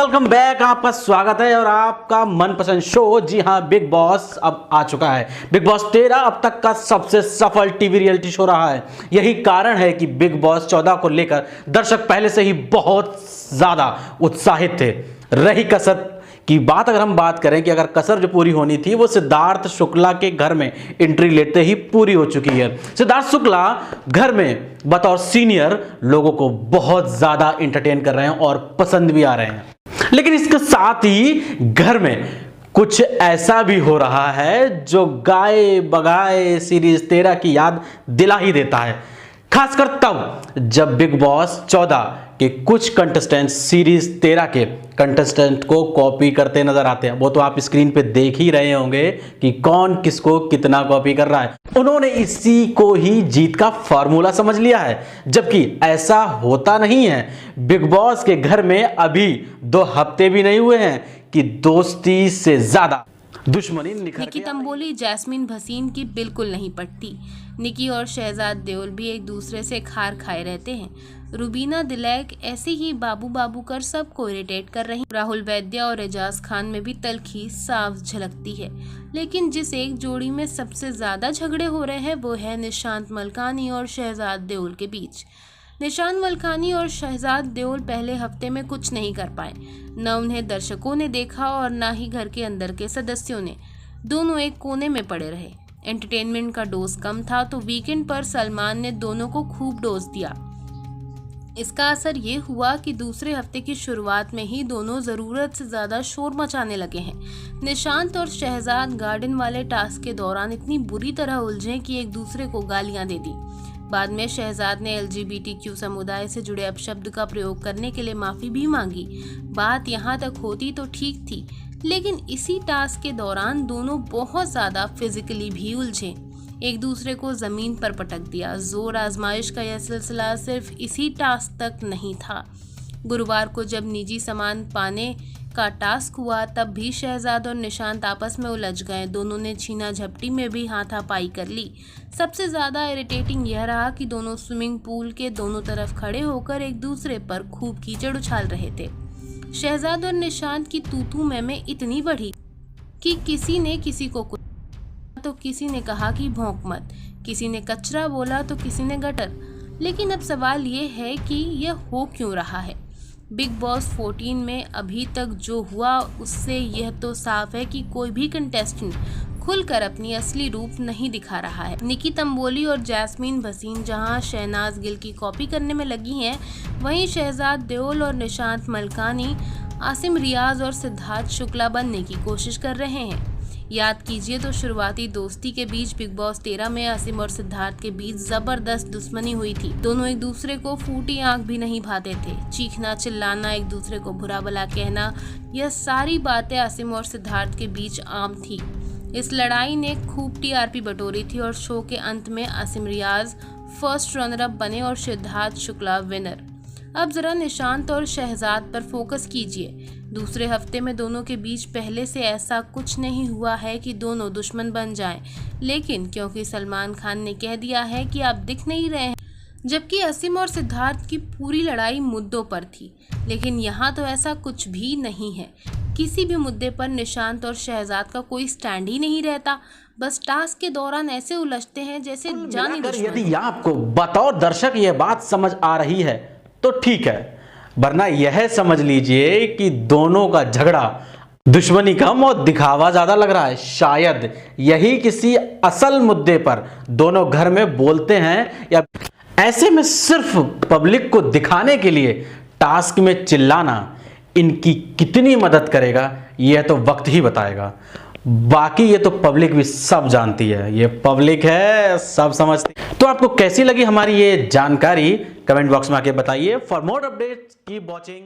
Welcome back. आपका स्वागत है और आपका मनपसंद शो, जी हाँ, बिग बॉस अब आ चुका है। बिग बॉस 13 अब तक का सबसे सफल टीवी रियलिटी शो रहा है। यही कारण है कि बिग बॉस 14 को लेकर दर्शक पहले से ही बहुत ज्यादा उत्साहित थे। रही कसर की बात, अगर हम बात करें कि अगर कसर जो पूरी होनी थी वो सिद्धार्थ शुक्ला के घर में एंट्री लेते ही पूरी हो चुकी है। सिद्धार्थ शुक्ला घर में बतौर सीनियर लोगों को बहुत ज्यादा एंटरटेन कर रहे हैं और पसंद भी आ रहे हैं। लेकिन इसके साथ ही घर में कुछ ऐसा भी हो रहा है जो गाए बगाए सीरीज 13 की याद दिला ही देता है, खासकर तब जब बिग बॉस 14 के कुछ कंटेस्टेंट सीरीज 13 के कंटेस्टेंट को कॉपी करते नजर आते हैं। वो तो आप स्क्रीन पे देख ही रहे होंगे कि कौन किसको कितना कॉपी कर रहा है। उन्होंने इसी को ही जीत का फॉर्मूला समझ लिया है, जबकि ऐसा होता नहीं है। बिग बॉस के घर में अभी 2 हफ्ते भी नहीं हुए हैं कि दोस्ती से ज्यादा दुश्मनी निखर निकी तंबोली जैस्मीन भसीन की बिल्कुल नहीं पटती। निकी और शहजाद देओल भी एक दूसरे से खार खाए रहते हैं। रुबीना दिलैक ऐसे ही बाबू बाबू कर सबको इरिटेट कर रही। राहुल वैद्य और एजाज खान में भी तल्खी साफ झलकती है। लेकिन जिस एक जोड़ी में सबसे ज्यादा झगड़े हो रहे हैं वो है निशांत मलकानी और शहजाद देओल के बीच। निशांत मलकानी और शहजाद देओल पहले हफ्ते में कुछ नहीं कर पाए। न उन्हें दर्शकों ने देखा और न ही घर के अंदर के सदस्यों ने। दोनों एक कोने में पड़े रहे। एंटरटेनमेंट का डोज कम था तो वीकेंड पर सलमान ने दोनों को खूब डोज दिया। इसका असर ये हुआ कि दूसरे हफ्ते की शुरुआत में ही दोनों जरूरत से ज्यादा शोर मचाने लगे हैं। निशांत और शहजाद गार्डन वाले टास्क के दौरान इतनी बुरी तरह उलझे कि एक दूसरे को गालियां दे दी। बाद में शहजाद ने LGBTQ समुदाय से जुड़े अपशब्द का प्रयोग करने के लिए माफी भी मांगी। बात यहाँ तक होती तो ठीक थी, लेकिन इसी टास्क के दौरान दोनों बहुत ज्यादा फिजिकली भी उलझे। एक दूसरे को जमीन पर पटक दिया। जोर आजमाइश का यह सिलसिला सिर्फ इसी टास्क तक नहीं था। गुरुवार को जब निजी सामान पाने का टास्क हुआ तब भी शहजाद और निशांत आपस में उलझ गए। दोनों ने छीना झपटी में भी हाथापाई कर ली। सबसे ज्यादा इरिटेटिंग यह रहा कि दोनों स्विमिंग पूल के दोनों तरफ खड़े होकर एक दूसरे पर खूब कीचड़ उछाल रहे थे। शहजाद और निशांत की तू में इतनी बढ़ी कि किसी ने किसी को कुछ तो किसी ने कहा कि भौंक मत, किसी ने कचरा बोला तो किसी ने गटर। लेकिन अब सवाल ये है कि यह हो क्यों रहा है। बिग बॉस 14 में अभी तक जो हुआ उससे यह तो साफ है कि कोई भी कंटेस्टेंट खुलकर अपनी असली रूप नहीं दिखा रहा है। निकी तंबोली और जैस्मीन भसीन जहां शहनाज गिल की कॉपी करने में लगी हैं, वहीं शहजाद देओल और निशांत मलकानी आसिम रियाज और सिद्धार्थ शुक्ला बनने की कोशिश कर रहे हैं। याद कीजिए तो शुरुआती दोस्ती के बीच बिग बॉस 13 में आसिम और सिद्धार्थ के बीच जबरदस्त दुश्मनी हुई थी। दोनों एक दूसरे को फूटी आंख भी नहीं भाते थे। चीखना चिल्लाना, एक दूसरे को बुरा भला कहना, यह सारी बातें आसिम और सिद्धार्थ के बीच आम थी। इस लड़ाई ने खूब TRP बटोरी थी और शो के अंत में आसिम रियाज फर्स्ट रनर अप बने और सिद्धार्थ शुक्ला विनर। अब जरा निशांत और शहजाद पर फोकस कीजिए। दूसरे हफ्ते में दोनों के बीच पहले से ऐसा कुछ नहीं हुआ है कि दोनों दुश्मन बन जाएं, लेकिन क्योंकि सलमान खान ने कह दिया है कि आप दिख नहीं रहे हैं, जबकि आसिम और सिद्धार्थ की पूरी लड़ाई मुद्दों पर थी। लेकिन यहाँ तो ऐसा कुछ भी नहीं है। किसी भी मुद्दे पर निशांत और शहजाद का कोई स्टैंड ही नहीं रहता। बस टास्क के दौरान ऐसे उलझते हैं जैसे जानी दुश्मन। यदि आपको बतौर दर्शक यह बात समझ आ रही है तो ठीक है, वरना यह समझ लीजिए कि दोनों का झगड़ा दुश्मनी कम और दिखावा ज्यादा लग रहा है। शायद यही किसी असल मुद्दे पर दोनों घर में बोलते हैं, या ऐसे में सिर्फ पब्लिक को दिखाने के लिए टास्क में चिल्लाना इनकी कितनी मदद करेगा यह तो वक्त ही बताएगा। बाकी ये तो पब्लिक भी सब जानती है, ये पब्लिक है, सब समझती। तो आपको कैसी लगी हमारी ये जानकारी कमेंट बॉक्स में आके बताइए। For more updates keep watching.